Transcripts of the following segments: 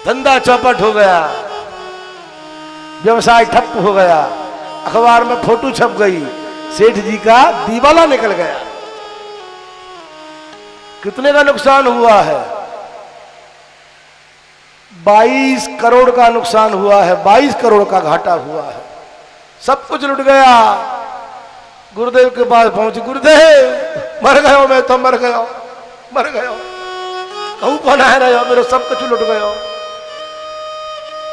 धंधा चौपट हो गया, व्यवसाय ठप हो गया, अखबार में फोटो छप गई, सेठ जी का दीवाला निकल गया। कितने का नुकसान हुआ है? 22 करोड़ का नुकसान हुआ है, 22 करोड़ का घाटा हुआ है, सब कुछ लुट गया। गुरुदेव के पास पहुंचे, गुरुदेव मर गयो, मैं तो मर गयो, मर गयो, कहूं बना रहे हो, मेरे सब कुछ लुट गयो।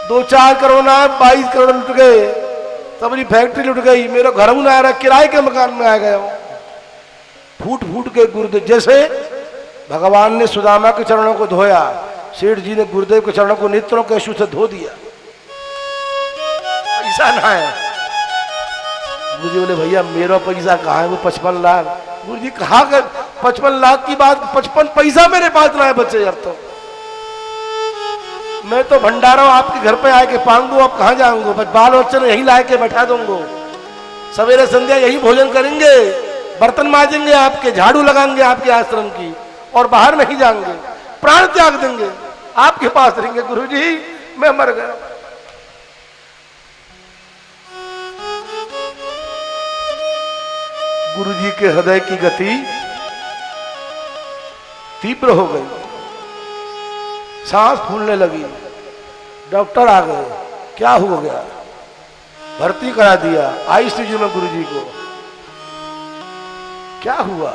2-4 करोड़ ना 22 करोड़ लुट गए, सबरी फैक्ट्री लुट गई, मेरा घर ना आ रहा, किराए के मकान में आ गए। फूट फूट के गुरुदेव, जैसे भगवान ने सुदामा के चरणों को धोया, सेठ जी ने गुरुदेव के चरणों को नेत्रों के अश्रु से धो दिया। पैसा ना है। गुरु जी बोले भैया मेरा पैसा कहाँ है? वो 55 लाख। गुरु जी कहा कर 55 लाख की बात, 55 पैसा मेरे पास ना है बच्चे। अब तो मैं तो भंडारा आपके घर पे आके पाऊंगा, अब कहाँ जाऊंगा? बस बाल बच्चे यही ला के बैठा दूंगा, सवेरे संध्या यही भोजन करेंगे, बर्तन मांजेंगे आपके, झाड़ू लगाएंगे आपके आश्रम की, और बाहर नहीं जाएंगे, प्राण त्याग देंगे, आपके पास रहेंगे। गुरु जी मैं मर गया। गुरु जी के हृदय की गति तीव्र हो गई, सांस फूलने लगी। डॉक्टर आ गए, क्या हो गया? भर्ती करा दिया आईसीयू में गुरु जी को। क्या हुआ?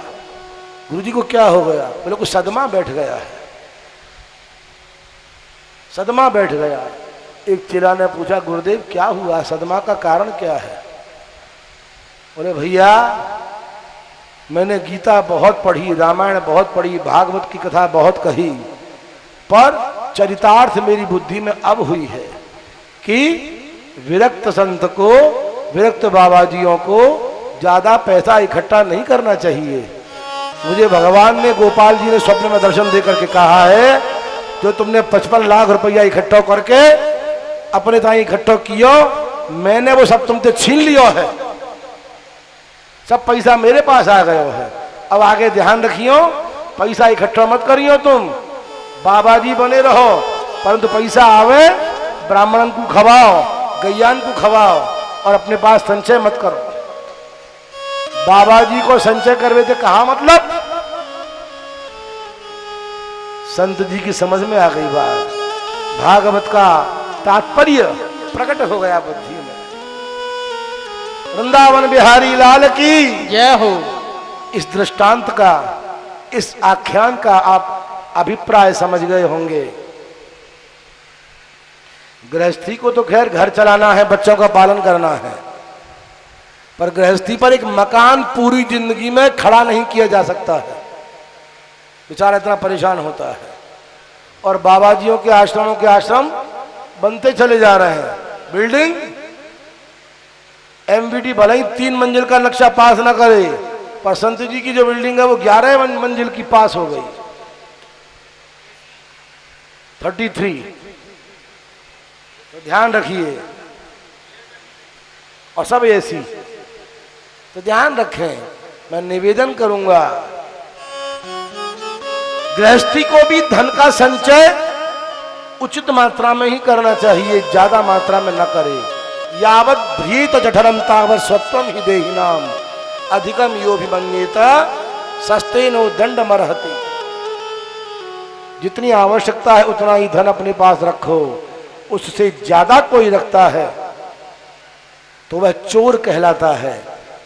गुरु जी को क्या हो गया? बोले को सदमा बैठ गया है, सदमा बैठ गया। एक चेला ने पूछा गुरुदेव क्या हुआ, सदमा का कारण क्या है? बोले भैया मैंने गीता बहुत पढ़ी, रामायण बहुत पढ़ी, भागवत की कथा बहुत कही, पर चरितार्थ मेरी बुद्धि में अब हुई है कि विरक्त संत को, विरक्त बाबाजियों को ज्यादा पैसा इकट्ठा नहीं करना चाहिए। मुझे भगवान ने, गोपाल जी ने स्वप्न में दर्शन दे करके कहा है, जो तुमने 55 लाख रुपया इकट्ठा करके अपने ताई इकट्ठा कियो, मैंने वो सब तुमसे छीन लियो है, सब पैसा मेरे पास आ गयो है। अब आगे ध्यान रखियो, पैसा इकट्ठा मत करियो, तुम बाबा जी बने रहो, परंतु पैसा आवे ब्राह्मणन को खवाओ, गैयान को खवाओ, और अपने पास संचय मत करो। बाबा जी को संचय करवे थे, कहा मतलब? संत जी की समझ में आ गई बात, भागवत का तात्पर्य प्रकट हो गया बुद्धि में। वृंदावन बिहारी लाल की जय हो। इस दृष्टांत का, इस आख्यान का आप अभिप्राय समझ गए होंगे। गृहस्थी को तो खैर घर चलाना है, बच्चों का पालन करना है, पर गृहस्थी पर एक मकान पूरी जिंदगी में खड़ा नहीं किया जा सकता है। बेचारा इतना परेशान होता है, और बाबाजियों के आश्रमों के आश्रम बनते चले जा रहे हैं। बिल्डिंग एमवीडी भले ही 3 मंजिल का नक्शा पास ना करे, पर संत जी की जो बिल्डिंग है वो 11 मंजिल की पास हो गई, 33। तो ध्यान रखिए, और सब ऐसी, तो ध्यान रखें। मैं निवेदन करूंगा, गृहस्थी को भी धन का संचय उचित मात्रा में ही करना चाहिए, ज्यादा मात्रा में न करे। यावत भ्रीत जठरम तावत स्वत्वम ही देहिनाम अधिकम यो भी मंगेत सस्तेनो दंड मरहति। जितनी आवश्यकता है उतना ही धन अपने पास रखो, उससे ज्यादा कोई रखता है तो वह चोर कहलाता है,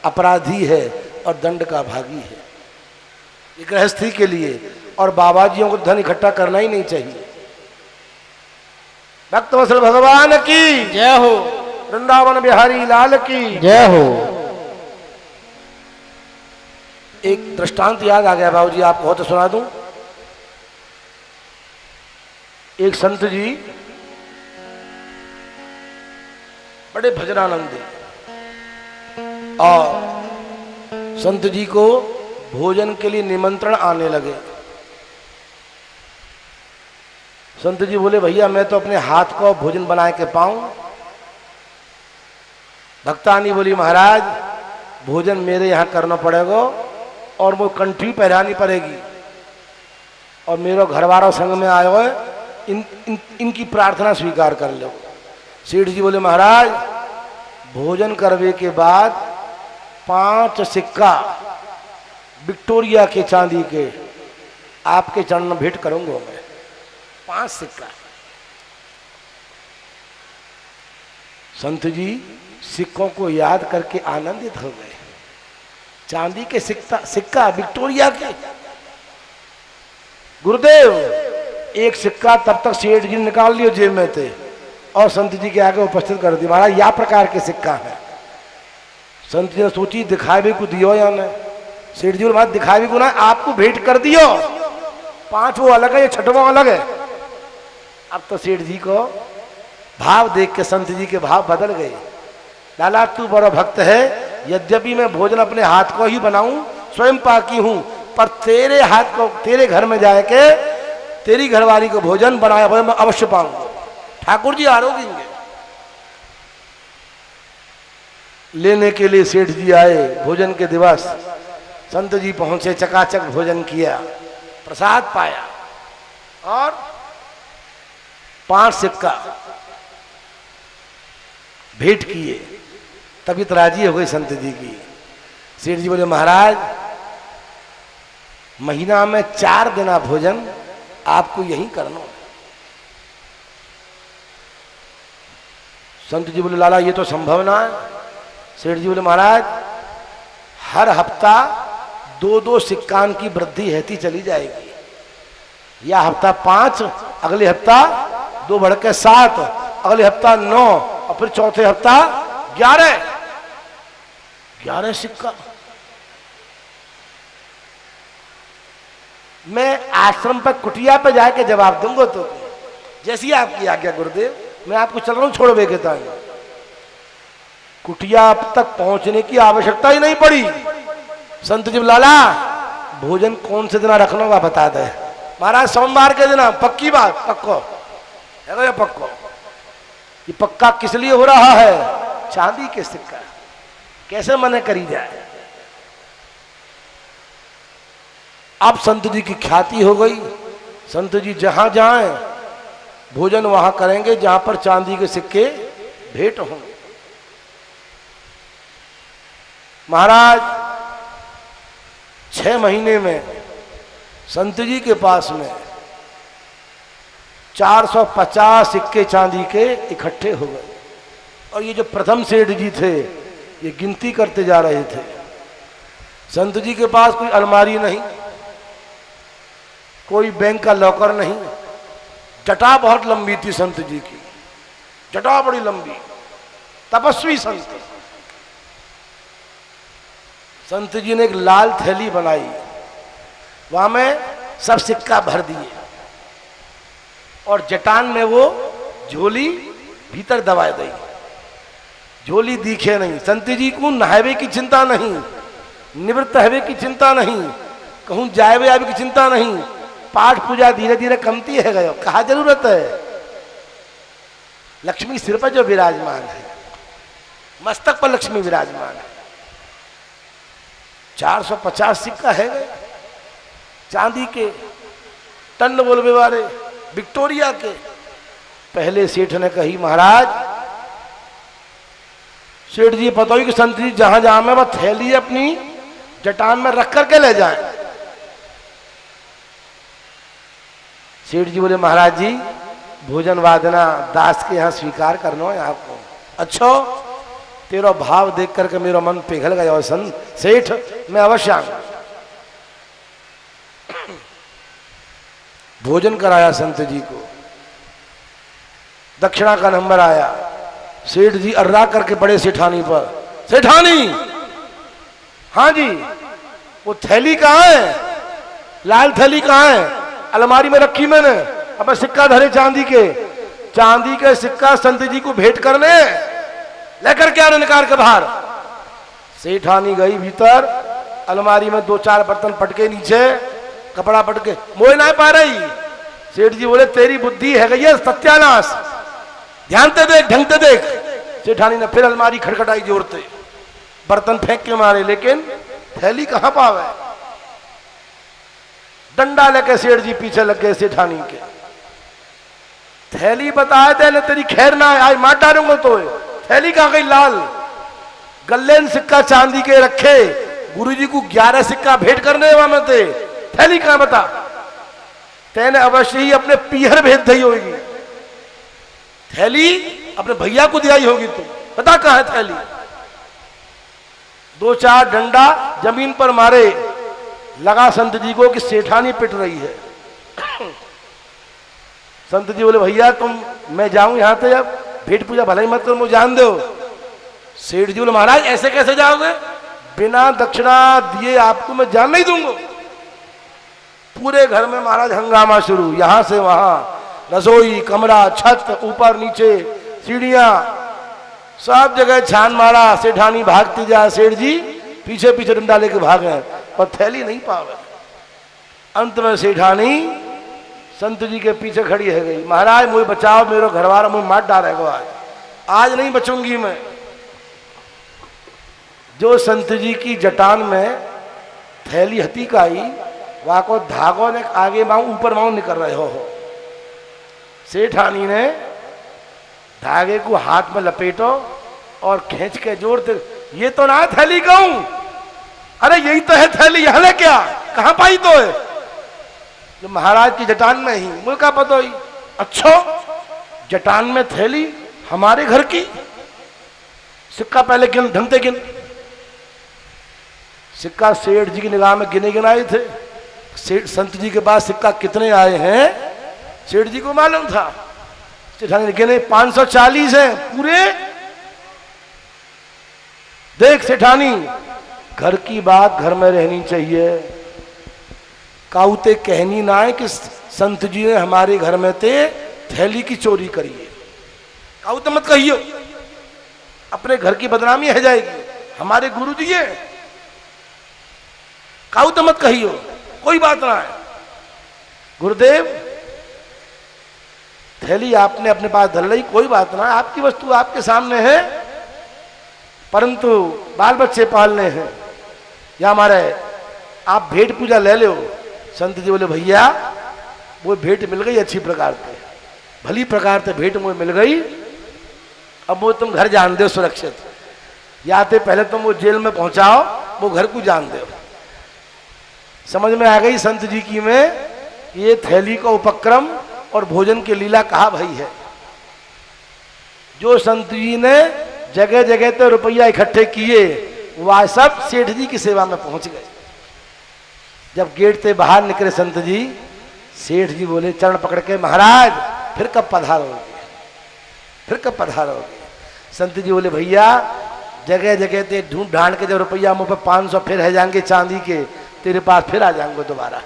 अपराधी है और दंड का भागी है। ये गृहस्थी के लिए, और बाबाजियों को धन इकट्ठा करना ही नहीं चाहिए। भक्तवत्सल भगवान की जय हो। वृंदावन बिहारी लाल की जय हो। एक दृष्टांत याद आ गया बाबूजी, आपको तो सुना दूं। एक संत जी बड़े भजनानंदी, और संत जी को भोजन के लिए निमंत्रण आने लगे। संत जी बोले भैया मैं तो अपने हाथ को भोजन बना के पाऊं। भक्तानी बोली महाराज भोजन मेरे यहाँ करना पड़ेगा, और वो कंठी पहरानी पड़ेगी, और मेरा घरवाला संग में आयो है, इनकी प्रार्थना स्वीकार कर लो। सेठ जी बोले महाराज भोजन करने के बाद 5 सिक्का विक्टोरिया के चांदी के आपके चरण में भेंट करूंगा मैं। 5 सिक्का। संत जी सिक्कों को याद करके आनंदित हो गए। चांदी के सिक्का विक्टोरिया के। गुरुदेव एक सिक्का तब तक सेठ जी निकाल लियो जेब में थे और संत जी के आगे उपस्थित कर दिया। महाराज या प्रकार के सिक्का है। संत जी ने सोची दिखावे को दियो या नहीं। सेठ जी महाराज दिखावे को ना आपको भेंट कर दियो। 5 वो अलग है, ये 6वां अलग है। अब तो सेठ जी को भाव देख के संत जी के भाव बदल गए। लाला तू बड़ा भक्त है, यद्यपि मैं भोजन अपने हाथ को ही बनाऊं, स्वयं पाकी हूं, पर तेरे हाथ को तेरे घर में जाए के तेरी घरवाली को भोजन बनाया हुआ मैं अवश्य पाऊंगा। ठाकुर जी आरोगेंगे। लेने के लिए सेठ जी आए। भोजन के दिवस संत जी पहुंचे, चकाचक भोजन किया, प्रसाद पाया और 5 सिक्का भेंट किए। तबीयत राजी हो गई संत जी की। सेठ जी बोले महाराज महीना में 4 दिन भोजन आपको यही करना। संत जी बोले लाला ये तो संभव ना है। सेठ जी बोले महाराज हर हफ्ता 2-2 सिक्कान की वृद्धि रहती चली जाएगी। या हफ्ता 5, अगले हफ्ता 2 बढ़ के 7, अगले हफ्ता 9 और फिर चौथे हफ्ता 11 सिक्का। मैं आश्रम पर कुटिया पे जाके जवाब दूंगा। तो जैसी आपकी आज्ञा गुरुदेव, मैं आपको चल रहा हूं छोड़ बेगता। कुटिया तक पहुंचने की आवश्यकता ही नहीं पड़ी। संत जी लाला भोजन कौन से दिन रखना होगा बता दे। महाराज सोमवार के दिन। पक्की बात? पक्को है या पक्को? ये पक्का किस लिए हो रहा है? चांदी के सिक्का कैसे मना करी जाए। अब संत जी की ख्याति हो गई। संत जी जहां जाएं भोजन वहां करेंगे जहां पर चांदी के सिक्के भेंट होंगे। महाराज 6 महीने में संत जी के पास में 450 सिक्के चांदी के इकट्ठे हो गए। और ये जो प्रथम सेठ जी थे ये गिनती करते जा रहे थे। संत जी के पास कोई अलमारी नहीं, कोई बैंक का लॉकर नहीं। जटा बहुत लंबी थी संत जी की, जटा बड़ी लंबी। तपस्वी संत। संत जी ने एक लाल थैली बनाई, वहां में सब सिक्का भर दिए और जटान में वो झोली भीतर दबा दी। झोली दिखे नहीं। संत जी को नहावे की चिंता नहीं, निवृत्त हवे की चिंता नहीं, कहूं जाए आवे की चिंता नहीं। पाठ पूजा धीरे धीरे कमती है गयो, कहा जरूरत है। लक्ष्मी सिर पर जो विराजमान है, मस्तक पर लक्ष्मी विराजमान है। 450 सिक्का है गए चांदी के, टन बोलबे वाले विक्टोरिया के। पहले सेठ ने कही महाराज सेठ जी पता ही कि संत जी जहां जहां में वह थैली अपनी जटान में रख करके ले जाए। सेठ जी बोले महाराज जी भोजन वादना दास के यहाँ स्वीकार करना है आपको। अच्छा तेरा भाव देख करके मेरा मन पिघल गया। और सेठ मैं अवश्य आऊंगा। भोजन कराया संत जी को, दक्षिणा का नंबर आया। सेठ जी अर्रा करके बड़े सेठानी पर, सेठानी हाँ जी वो थैली कहाँ है? लाल थैली कहाँ है? अलमारी में रखी मैंने। अब सिक्का धरे चांदी के सिक्का संत जी को भेंट करने लेकर के आने निकाल के बाहर। सेठानी गई भीतर, अलमारी में 2-4 बर्तन पटके, नीचे कपड़ा पटके, मोह ना पा रही। सेठ जी बोले तेरी बुद्धि है गई है सत्यानाश, ध्यान से देख, ढंग से देख। सेठानी ने फिर अलमारी खटखटाई जोर से, बर्तन फेंक के मारे, लेकिन थैली कहां पावे। डंडा लेके सेठ जी पीछे लग गए सेठानी के। थैली बताए थे न तेरी खैर ना है, आज मार डालूंगा तो। थैली कहाँ गई लाल? गल्ले में सिक्का चांदी के रखे, गुरुजी को 11 सिक्का भेंट करने वाले थे, थैली कहाँ बता? तेने अवश्य ही अपने पीहर भेज दी होगी, थैली अपने भैया को दिलाई होगी, तू बता कहाँ है थैली? 2-4 डंडा जमीन पर मारे, लगा संत जी को कि सेठानी पिट रही है। संत जी बोले भैया तुम, मैं जाऊं यहां से, अब भेंट पूजा भला ही मत करो, मुझे जान दो। सेठ जी बोले महाराज ऐसे कैसे जाओगे, बिना दक्षिणा दिए आपको मैं जान नहीं दूंगा। पूरे घर में महाराज हंगामा शुरू, यहां से वहां, रसोई, कमरा, छत, ऊपर नीचे, सीढ़ियां, सब जगह छान मारा। सेठानी भागती जा, सेठ जी पीछे पीछे डंडा लेके भागे, पर थैली नहीं पावे। अंत में सेठानी संत जी के पीछे खड़ी है गई, महाराज मुझे बचाओ, मेरा घरवाला मुझे मार डालेगा, आज नहीं बचूंगी मैं। जो संत जी की जटान में थैली हती का आई, वहां को धागों ने आगे मांग ऊपर मांग निकल रहे हो। सेठानी ने धागे को हाथ में लपेटो और खींच के जोड़ते, ये तो ना है थैली कहूं, अरे यही तो है थैली, यहां ले क्या, कहां पाई तो है? जो महाराज की जटान में ही, मुझे क्या पता ही। अच्छा जटान में थैली हमारे घर की? सिक्का पहले गिन, ढंग से गिन। सिक्का सेठ जी की निगाह में गिने गिनाए थे। सेठ संत जी के पास सिक्का कितने आए हैं सेठ जी को मालूम था। सेठानी ने गिने 540 हैं पूरे। देख सेठानी, घर की बात घर में रहनी चाहिए, काउते कहनी ना है कि संत जी ने हमारे घर में थे थैली की चोरी करी है। काउते मत कहियो, अपने घर की बदनामी है जाएगी, हमारे गुरु जी है, काउते मत कहियो, कोई बात ना है। गुरुदेव थैली आपने अपने पास धर ली, कोई बात ना है, आपकी वस्तु आपके सामने है, परंतु बाल बच्चे पालने हैं, या हमारे आप भेंट पूजा ले लो। संत जी बोले भैया वो भेंट मिल गई अच्छी प्रकार से, भली प्रकार से भेंट मुझे मिल गई, अब वो तुम घर जान दो सुरक्षित, या तो पहले तुम वो जेल में पहुंचाओ, वो घर को जान दो। समझ में आ गई संत जी की में ये थैली का उपक्रम और भोजन की लीला कहा भाई है। जो संत जी ने जगह जगह तो रुपया इकट्ठे किए, वह सब सेठ जी की सेवा में पहुंच गए। जब गेट से बाहर निकले संत जी, सेठ जी बोले चरण पकड़ के, महाराज फिर कब पधारोगे, फिर कब पधारोगे? संत जी बोले भैया जगह जगह ते ढूंढ ढांड के जब रुपया मुझ पर 500 फिर है जाएंगे चांदी के, तेरे पास फिर आ जाएंगे दोबारा।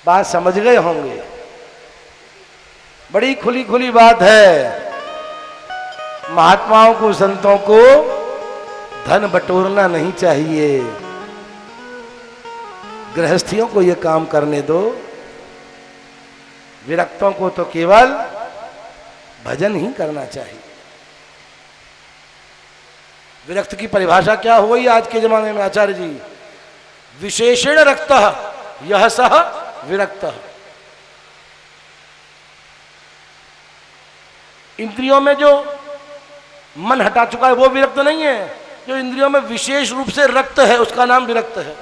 बात समझ गए होंगे, बड़ी खुली खुली बात है। महात्माओं को, संतों को धन बटोरना नहीं चाहिए, गृहस्थियों को यह काम करने दो। विरक्तों को तो केवल भजन ही करना चाहिए। विरक्त की परिभाषा क्या हो गई आज के जमाने में आचार्य जी? विशेषण रक्त यह सह विरक्त। इंद्रियों में जो मन हटा चुका है वो विरक्त नहीं है, जो इंद्रियों में विशेष रूप से रक्त है उसका नाम विरक्त है।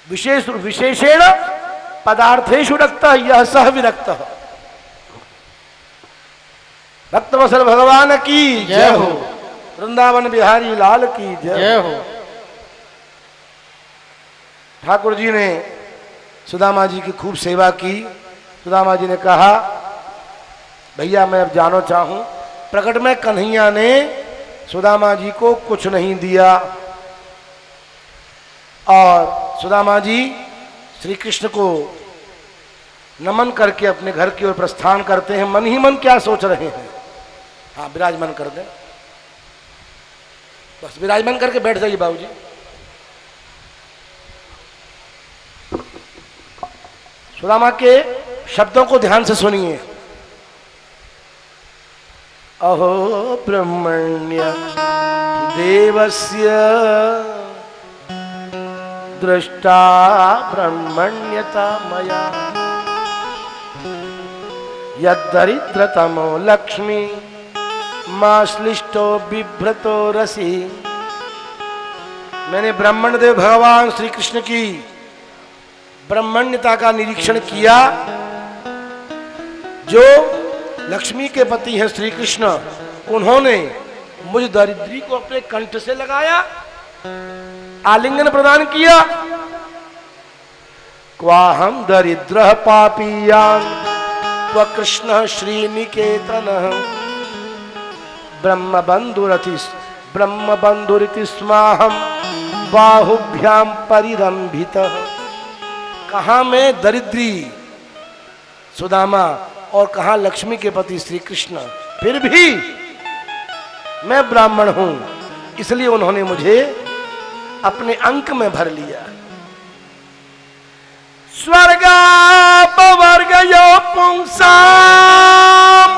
विशेषेण पदार्थेषु रक्त यह सह विरक्त। भक्तवत्सल भगवान की जय हो, वृंदावन बिहारी लाल की जय हो। ठाकुर जी ने सुदामा जी की खूब सेवा की। सुदामा जी ने कहा भैया मैं अब जानो चाहूं। प्रकट में कन्हैया ने सुदामा जी को कुछ नहीं दिया, और सुदामा जी श्री कृष्ण को नमन करके अपने घर की ओर प्रस्थान करते हैं। मन ही मन क्या सोच रहे हैं? हाँ विराजमान कर दें, बस विराजमान करके बैठ जाइए बाबूजी। सुदामा के शब्दों को ध्यान से सुनिए। अहो ब्रह्मण्य देवस्य दृष्टा ब्रह्मण्यता मया यदरिद्रतमो लक्ष्मी माश्लिष्टो बिभ्रतो रसी। मैंने ब्राह्मण देव भगवान श्री कृष्ण की ब्रह्मण्यता का निरीक्षण किया। जो लक्ष्मी के पति हैं श्री कृष्ण, उन्होंने मुझ दरिद्री को अपने कंठ से लगाया, आलिंगन प्रदान किया। क्वाहम दरिद्र पापीयान क्व कृष्ण श्रीनिकेतन ब्रह्म बंधुरिति स्माहम बाहुभ्याम परिरंभित। कहाँ मैं दरिद्री सुदामा और कहाँ लक्ष्मी के पति श्री कृष्ण, फिर भी मैं ब्राह्मण हूं, इसलिए उन्होंने मुझे अपने अंक में भर लिया। स्वर्गापवर्गयो पुंसाम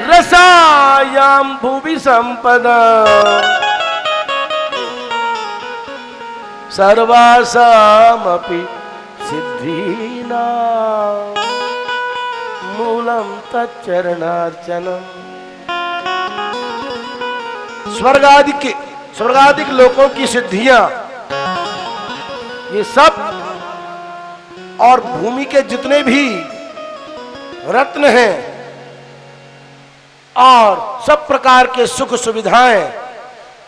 रसायाम भुवि संपदा सर्वासामपि सिद्धीना मूलम तच्चरणार्चनम। स्वर्गादिक लोकों की सिद्धियां, ये सब और भूमि के जितने भी रत्न हैं और सब प्रकार के सुख सुविधाएं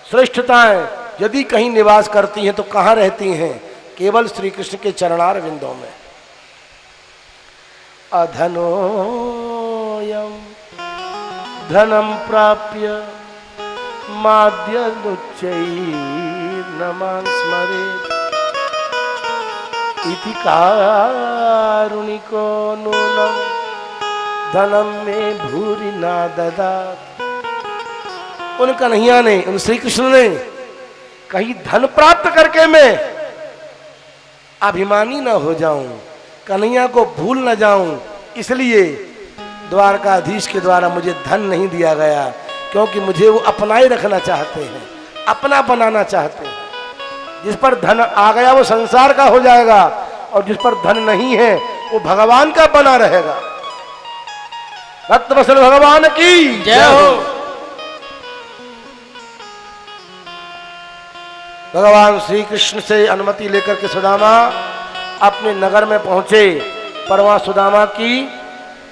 श्रेष्ठताएं यदि कहीं निवास करती हैं तो कहां रहती हैं? केवल श्री कृष्ण के चरणार विंदों में। अधनोयम धनम प्राप्य माद्यनुच्चैर्नमान् स्मरेत् इति कारुणिको नूनं धनम में भूरि ना ददात। उन कन्हैया ने, उन श्री कृष्ण ने कहीं धन प्राप्त करके मैं अभिमानी न हो जाऊं, कन्हैया को भूल न जाऊं, इसलिए द्वारकाधीश के द्वारा मुझे धन नहीं दिया गया, क्योंकि मुझे वो अपनाए रखना चाहते हैं, अपना बनाना चाहते हैं। जिस पर धन आ गया वो संसार का हो जाएगा, और जिस पर धन नहीं है वो भगवान का बना रहेगा। भक्तवत्सल भगवान की जय हो। भगवान श्री कृष्ण से अनुमति लेकर के सुदामा अपने नगर में पहुंचे, पर वहां सुदामा की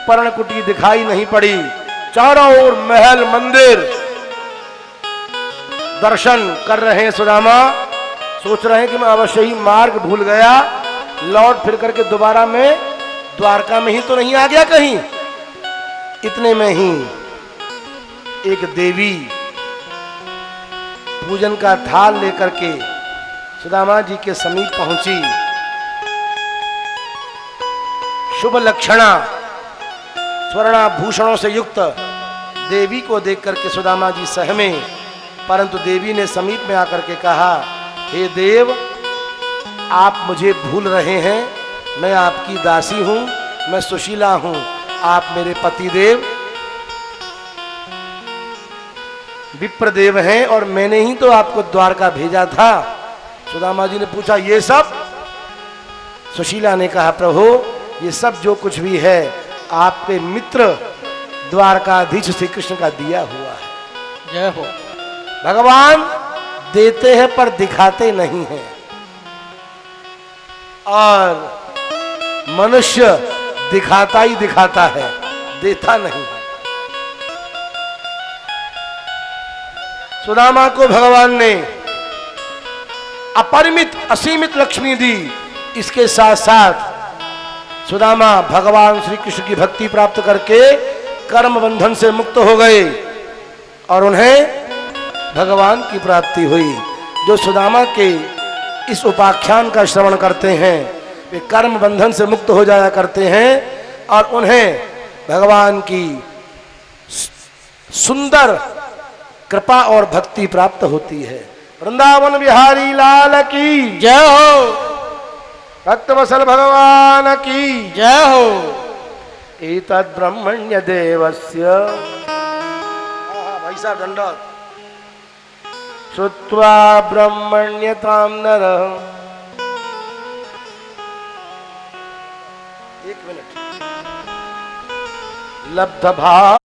पर्णकुटी दिखाई नहीं पड़ी। चारों ओर महल मंदिर दर्शन कर रहे हैं सुदामा, सोच रहे हैं कि मैं अवश्य ही मार्ग भूल गया, लौट फिर करके दोबारा मैं द्वारका में ही तो नहीं आ गया कहीं। इतने में ही एक देवी पूजन का थाल लेकर के सुदामा जी के समीप पहुंची। शुभ लक्षणा स्वर्णाभूषणों से युक्त देवी को देख करके सुदामा जी सहमे, परंतु देवी ने समीप में आकर के कहा, हे देव, आप मुझे भूल रहे हैं, मैं आपकी दासी हूं, मैं सुशीला हूं, आप मेरे पति देव विप्रदेव हैं और मैंने ही तो आपको द्वारका भेजा था। सुदामा जी ने पूछा, ये सब? सुशीला ने कहा, प्रभु ये सब जो कुछ भी है आपके मित्र द्वारकाधीश श्री कृष्ण का दिया हुआ है। जय हो। भगवान देते हैं पर दिखाते नहीं हैं, और मनुष्य दिखाता ही दिखाता है, देता नहीं है। सुदामा को भगवान ने अपरिमित असीमित लक्ष्मी दी, इसके साथ साथ सुदामा भगवान श्री कृष्ण की भक्ति प्राप्त करके कर्म बंधन से मुक्त हो गए और उन्हें भगवान की प्राप्ति हुई। जो सुदामा के इस उपाख्यान का श्रवण करते हैं वे कर्म बंधन से मुक्त हो जाया करते हैं और उन्हें भगवान की सुंदर कृपा और भक्ति प्राप्त होती है। वृंदावन बिहारी लाल की जय हो। भक्तवत्सल भगवान की जय हो। एतद् ब्रह्मण्य देवस्य। भाई साहब दंडवत। श्रुत्वा ब्रह्मण्यतां नरः। एक मिनट। लब्धभा